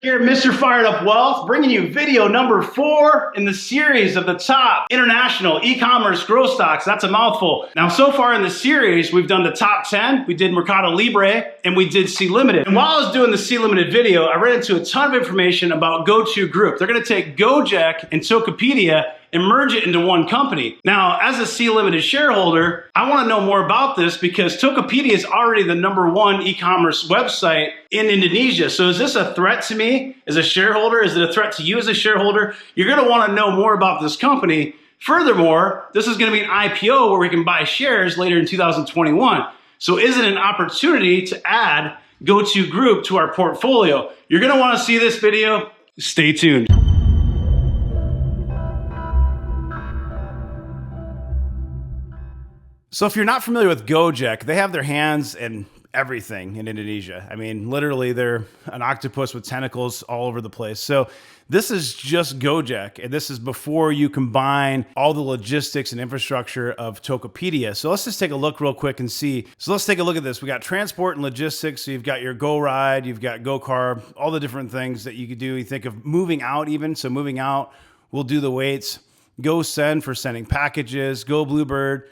Here, Mr. Fired Up Wealth, bringing you video number 4 in the series of the top international e-commerce growth stocks. That's a mouthful. Now, so far in the series, we've done the top 10, we did Mercado Libre, and we did C Limited. And while I was doing the C Limited video, I ran into a ton of information about GoTo Group. They're gonna take Gojek and Tokopedia and merge it into one company. Now, as a C Limited shareholder, I wanna know more about this because Tokopedia is already the #1 e-commerce website in Indonesia. So is this a threat to me as a shareholder? Is it a threat to you as a shareholder? You're gonna wanna know more about this company. Furthermore, this is gonna be an IPO where we can buy shares later in 2021. So is it an opportunity to add GoTo Group to our portfolio? You're gonna wanna see this video. Stay tuned. So if you're not familiar with Gojek, they have their hands in everything in Indonesia. I mean, literally they're an octopus with tentacles all over the place. So this is just Gojek, and this is before you combine all the logistics and infrastructure of Tokopedia. So let's just take a look real quick and see. So let's take a look at this. We got transport and logistics. So you've got your GoRide, you've got GoCar, all the different things that you could do. You think of moving out even. So moving out, we'll do the weights. GoSend for sending packages, Go Bluebird.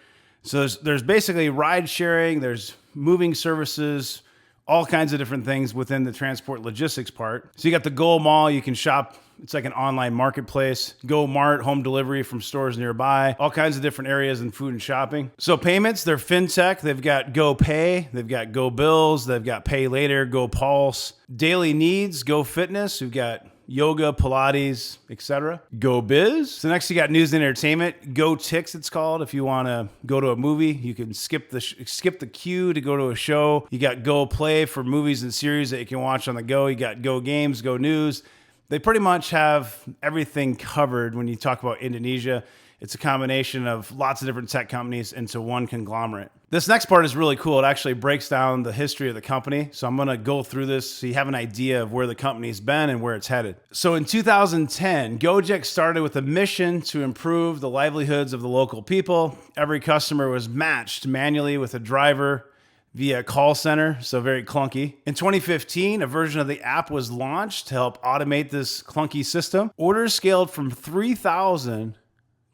So there's basically ride sharing, there's moving services, all kinds of different things within the transport logistics part. So you got the Go Mall, you can shop. It's like an online marketplace. Go Mart, home delivery from stores nearby, all kinds of different areas in food and shopping. So payments, they're fintech. They've got Go Pay, they've got Go Bills, they've got Pay Later, Go Pulse. Daily needs, Go Fitness, we've got yoga, Pilates, etc. Go Biz. So next you got news and entertainment. Go Tix, it's called. If you want to go to a movie, you can skip the queue to go to a show. You got Go Play for movies and series that you can watch on the go. You got Go Games, Go News. They pretty much have everything covered when you talk about Indonesia. It's a combination of lots of different tech companies into one conglomerate. This next part is really cool. It actually breaks down the history of the company. So I'm going to go through this so you have an idea of where the company's been and where it's headed. So in 2010, Gojek started with a mission to improve the livelihoods of the local people. Every customer was matched manually with a driver via a call center, so very clunky. In 2015, a version of the app was launched to help automate this clunky system. Orders scaled from 3,000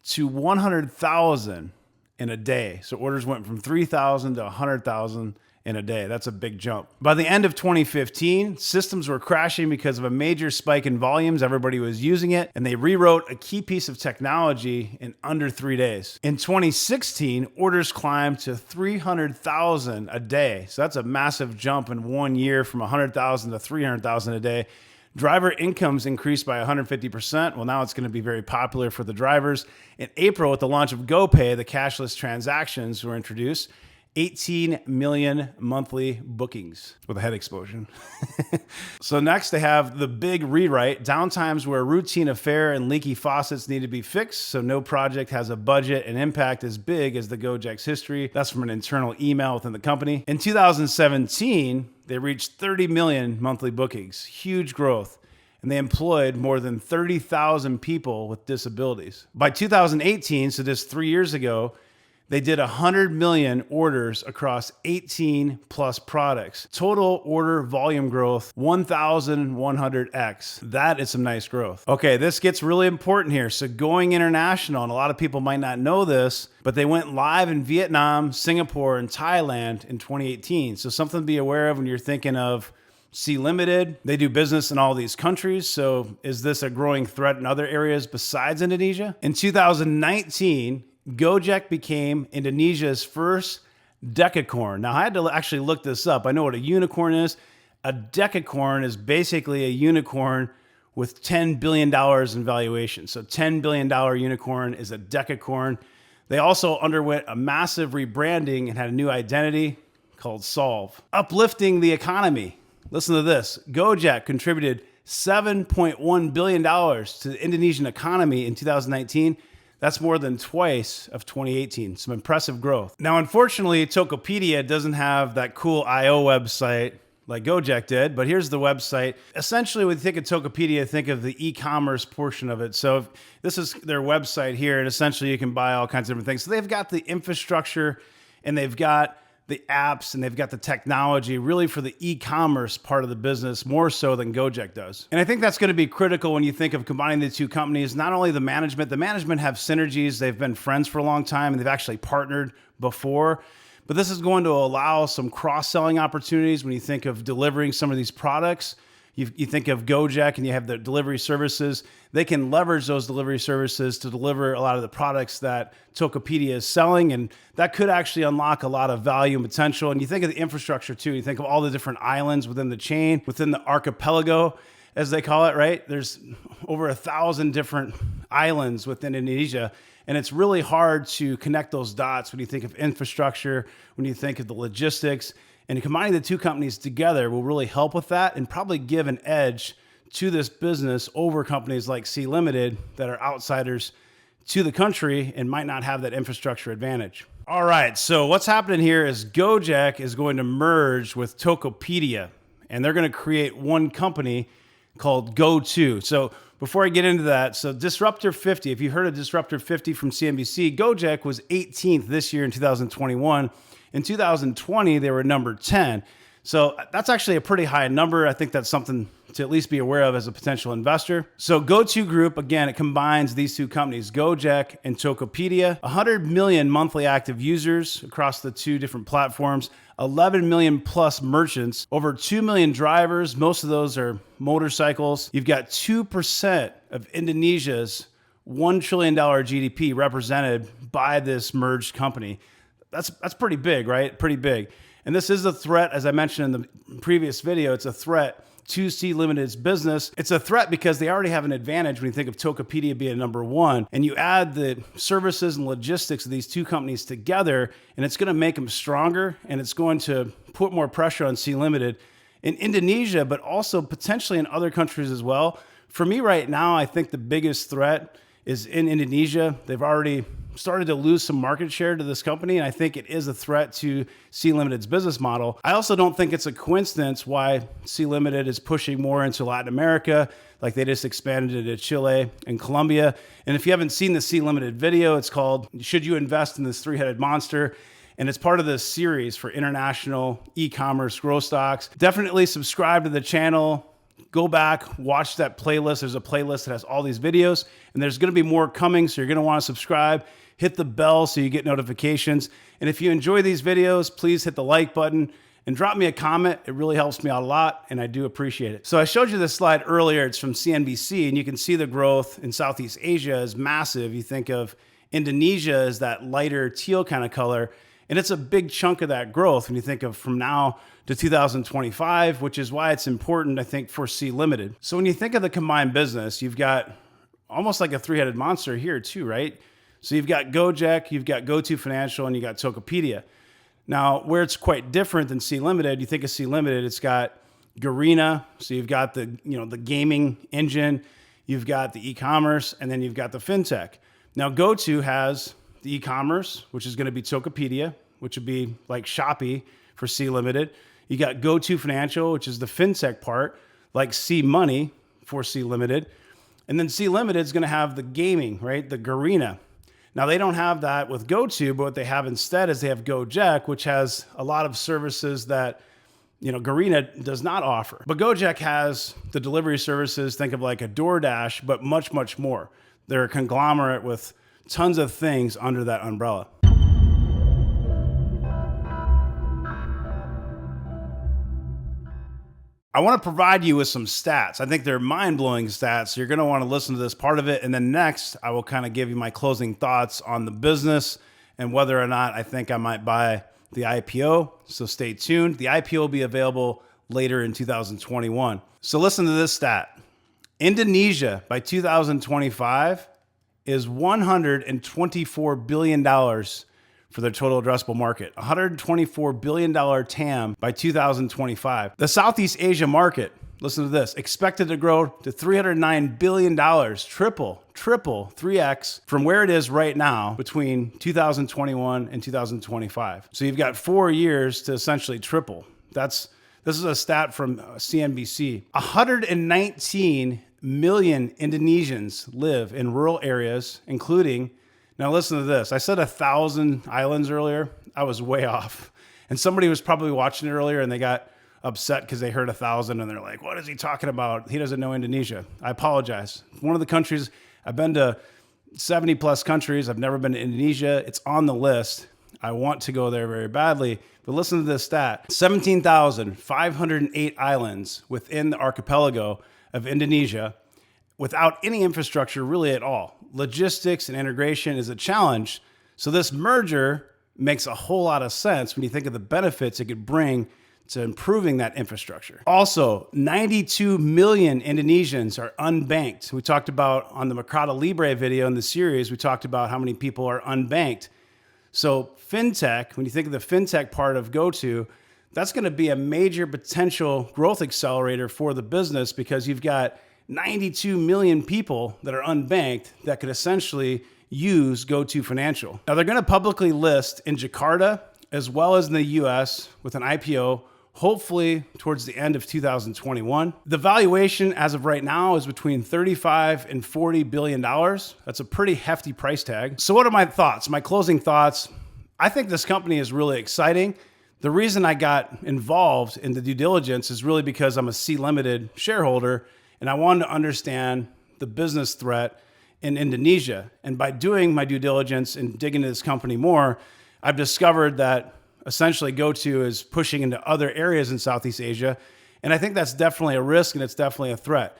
to 100,000 in a day. So orders went from 3,000 to 100,000 in a day. That's a big jump. By the end of 2015, systems were crashing because of a major spike in volumes. Everybody was using it, and they rewrote a key piece of technology in under 3 days. In 2016, orders climbed to 300,000 a day. So that's a massive jump in 1 year from 100,000 to 300,000 a day. Driver incomes increased by 150%. Well, now it's going to be very popular for the drivers. In April, with the launch of GoPay, the cashless transactions were introduced. 18 million monthly bookings with a head explosion. So next they have the big rewrite. Downtimes were a routine affair and leaky faucets need to be fixed. So no project has a budget and impact as big as the Gojek's history. That's from an internal email within the company. In 2017, they reached 30 million monthly bookings, huge growth. And they employed more than 30,000 people with disabilities. By 2018, so just 3 years ago, they did 100 million orders across 18 plus products. Total order volume growth, 1,100x. That is some nice growth. Okay, this gets really important here. So going international, and a lot of people might not know this, but they went live in Vietnam, Singapore, and Thailand in 2018. So something to be aware of when you're thinking of C Limited. They do business in all these countries. So is this a growing threat in other areas besides Indonesia? In 2019, Gojek became Indonesia's first Decacorn. Now, I had to actually look this up. I know what a unicorn is. A Decacorn is basically a unicorn with $10 billion in valuation. So $10 billion unicorn is a Decacorn. They also underwent a massive rebranding and had a new identity called Solve. Uplifting the economy. Listen to this. Gojek contributed $7.1 billion to the Indonesian economy in 2019. That's more than twice of 2018. Some impressive growth. Now, unfortunately, Tokopedia doesn't have that cool IO website like Gojek did, but here's the website. Essentially, when you think of Tokopedia, think of the e-commerce portion of it. So this is their website here, and essentially you can buy all kinds of different things. So they've got the infrastructure, and they've got the apps and they've got the technology really for the e-commerce part of the business more so than Gojek does. And I think that's going to be critical when you think of combining the two companies. Not only the management have synergies. They've been friends for a long time and they've actually partnered before. But this is going to allow some cross-selling opportunities when you think of delivering some of these products. You think of Gojek and you have the delivery services. They can leverage those delivery services to deliver a lot of the products that Tokopedia is selling. And that could actually unlock a lot of value and potential. And you think of the infrastructure too. You think of all the different islands within the chain, within the archipelago, as they call it, right? There's over 1,000 different islands within Indonesia. And it's really hard to connect those dots when you think of infrastructure, when you think of the logistics. And combining the two companies together will really help with that and probably give an edge to this business over companies like Sea Limited that are outsiders to the country and might not have that infrastructure advantage. All right, so what's happening here is Gojek is going to merge with Tokopedia, and they're going to create one company called GoTo. So before I get into that, so Disruptor 50, if you heard of Disruptor 50 from CNBC, Gojek was 18th this year in 2021. In 2020, they were number 10. So that's actually a pretty high number. I think that's something to at least be aware of as a potential investor. So GoTo Group, again, it combines these two companies, Gojek and Tokopedia, 100 million monthly active users across the two different platforms, 11 million plus merchants, over 2 million drivers. Most of those are motorcycles. You've got 2% of Indonesia's $1 trillion GDP represented by this merged company. That's pretty big, right? Pretty big. And this is a threat, as I mentioned in the previous video, it's a threat to Sea Limited's business. It's a threat because they already have an advantage when you think of Tokopedia being number one, and you add the services and logistics of these two companies together, and it's going to make them stronger, and it's going to put more pressure on Sea Limited in Indonesia, but also potentially in other countries as well. For me right now, I think the biggest threat is in Indonesia. They've already started to lose some market share to this company, and I think it is a threat to Sea Limited's business model. I also don't think it's a coincidence why Sea Limited is pushing more into Latin America, like they just expanded into Chile and Colombia. And if you haven't seen the Sea Limited video, it's called Should You Invest in This Three-Headed Monster? And it's part of this series for international e-commerce growth stocks. Definitely subscribe to the channel. Go back, watch that playlist. There's a playlist that has all these videos, and there's going to be more coming, so you're going to want to subscribe. Hit the bell so you get notifications. And if you enjoy these videos, please hit the like button and drop me a comment. It really helps me out a lot, and I do appreciate it. So I showed you this slide earlier. It's from CNBC, and you can see the growth in Southeast Asia is massive. You think of Indonesia as that lighter teal kind of color, and it's a big chunk of that growth when you think of from now to 2025, which is why it's important, I think, for Sea Limited. So when you think of the combined business, you've got almost like a three-headed monster here too, right? So you've got Gojek, you've got GoTo Financial, and you got Tokopedia. Now, where it's quite different than Sea Limited, you think of Sea Limited, it's got Garena, so you've got the gaming engine, you've got the e-commerce, and then you've got the fintech. Now, GoTo has the e-commerce, which is going to be Tokopedia, which would be like Shopee for Sea Limited. You got GoTo Financial, which is the fintech part, like Sea Money for Sea Limited. And then Sea Limited is going to have the gaming, right? The Garena. Now, they don't have that with GoTo, but what they have instead is they have Gojek, which has a lot of services that, Garena does not offer. But Gojek has the delivery services, think of like a DoorDash, but much, much more. They're a conglomerate with tons of things under that umbrella. I want to provide you with some stats. I think they're mind-blowing stats. So you're going to want to listen to this part of it. And then next, I will kind of give you my closing thoughts on the business and whether or not I think I might buy the IPO. So stay tuned. The IPO will be available later in 2021. So listen to this stat. Indonesia by 2025 is $124 billion for their total addressable market, $124 billion TAM by 2025. The Southeast Asia market, listen to this, expected to grow to $309 billion, triple, 3x from where it is right now between 2021 and 2025. So you've got 4 years to essentially triple. This is a stat from CNBC. 119 million Indonesians live in rural areas, including, now listen to this. I said 1,000 islands earlier. I was way off. And somebody was probably watching it earlier and they got upset because they heard 1,000 and they're like, what is he talking about? He doesn't know Indonesia. I apologize. One of the countries, I've been to 70 plus countries. I've never been to Indonesia. It's on the list. I want to go there very badly. But listen to this stat: 17,508 islands within the archipelago of Indonesia without any infrastructure really at all. Logistics and integration is a challenge. So this merger makes a whole lot of sense when you think of the benefits it could bring to improving that infrastructure. Also, 92 million Indonesians are unbanked. We talked about on the Mercado Libre video in the series, we talked about how many people are unbanked. So fintech, when you think of the fintech part of GoTo, that's going to be a major potential growth accelerator for the business because you've got 92 million people that are unbanked that could essentially use GoTo Financial. Now they're going to publicly list in Jakarta as well as in the US with an IPO, hopefully towards the end of 2021. The valuation as of right now is between $35 and $40 billion. That's a pretty hefty price tag. So what are my thoughts? My closing thoughts: I think this company is really exciting. The reason I got involved in the due diligence is really because I'm a C Limited shareholder and I wanted to understand the business threat in Indonesia. And by doing my due diligence and digging into this company more, I've discovered that essentially GoTo is pushing into other areas in Southeast Asia. And I think that's definitely a risk and it's definitely a threat.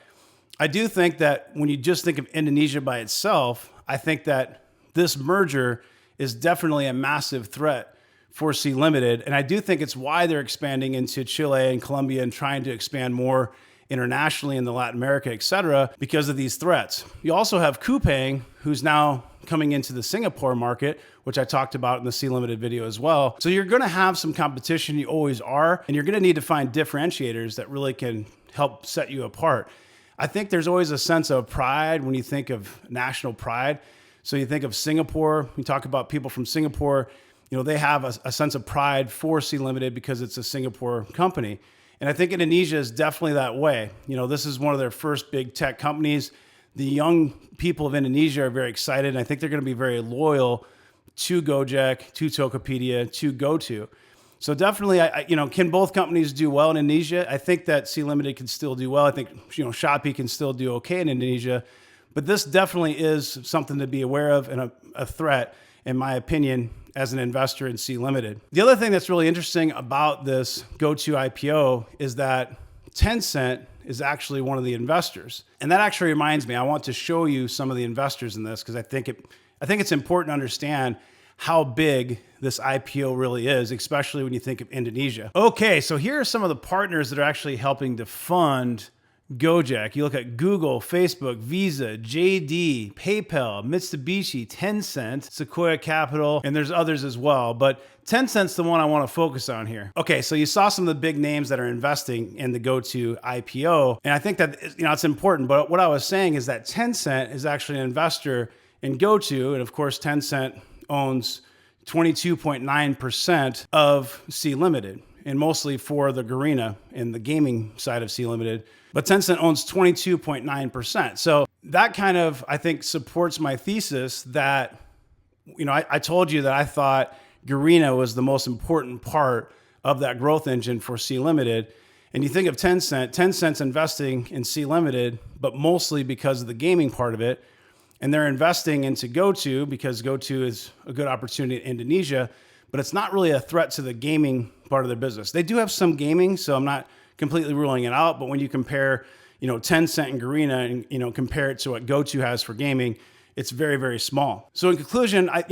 I do think that when you just think of Indonesia by itself, I think that this merger is definitely a massive threat for C Limited. And I do think it's why they're expanding into Chile and Colombia and trying to expand more internationally in the Latin America, et cetera, because of these threats. You also have Coupang, who's now coming into the Singapore market, which I talked about in the C Limited video as well. So you're going to have some competition, you always are, and you're going to need to find differentiators that really can help set you apart. I think there's always a sense of pride when you think of national pride. So you think of Singapore, we talk about people from Singapore, they have a sense of pride for C Limited because it's a Singapore company. And I think Indonesia is definitely that way. This is one of their first big tech companies. The young people of Indonesia are very excited, and I think they're going to be very loyal to Gojek, to Tokopedia, to GoTo. So definitely, can both companies do well in Indonesia? I think that C Limited can still do well. I think, Shopee can still do okay in Indonesia. But this definitely is something to be aware of and a threat, in my opinion, as an investor in C Limited. The other thing that's really interesting about this GoTo IPO is that Tencent is actually one of the investors. And that actually reminds me, I want to show you some of the investors in this because I think it's important to understand how big this IPO really is, especially when you think of Indonesia. Okay, so here are some of the partners that are actually helping to fund Gojek. You look at Google, Facebook, Visa, JD, PayPal, Mitsubishi, Tencent, Sequoia Capital, and there's others as well. But Tencent's the one I want to focus on here. Okay, so you saw some of the big names that are investing in the GoTo IPO, and I think that it's important. But what I was saying is that Tencent is actually an investor in GoTo, and of course, Tencent owns 22.9% of C Limited, and mostly for the Garena in the gaming side of C Limited. But Tencent owns 22.9%. So that kind of, I think, supports my thesis that, I told you that I thought Garena was the most important part of that growth engine for C Limited. And you think of Tencent's investing in C Limited, but mostly because of the gaming part of it. And they're investing into GoTo because GoTo is a good opportunity in Indonesia, but it's not really a threat to the gaming part of their business. They do have some gaming, so I'm not completely ruling it out. But when you compare, Tencent and Garena and, compare it to what GoTo has for gaming, it's very, very small. So in conclusion, I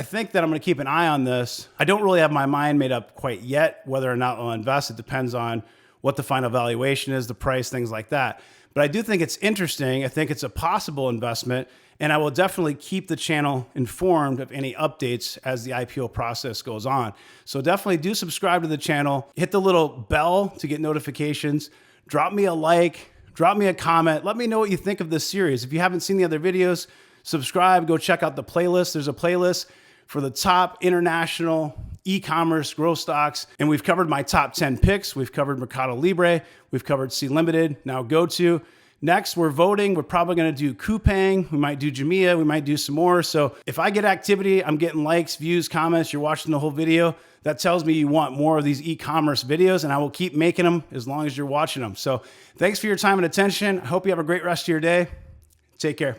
think that I'm going to keep an eye on this. I don't really have my mind made up quite yet whether or not I'll invest. It depends on what the final valuation is, the price, things like that. But I do think it's interesting. I think it's a possible investment. And I will definitely keep the channel informed of any updates as the IPO process goes on. So definitely do subscribe to the channel. Hit the little bell to get notifications. Drop me a like. Drop me a comment. Let me know what you think of this series. If you haven't seen the other videos, subscribe. Go check out the playlist. There's a playlist for the top international e-commerce growth stocks. And we've covered my top 10 picks. We've covered Mercado Libre. We've covered C Limited. Now GoTo. Next, we're voting. We're probably going to do Coupang. We might do Jumia. We might do some more. So if I get activity, I'm getting likes, views, comments, you're watching the whole video, that tells me you want more of these e-commerce videos, and I will keep making them as long as you're watching them. So thanks for your time and attention. I hope you have a great rest of your day. Take care.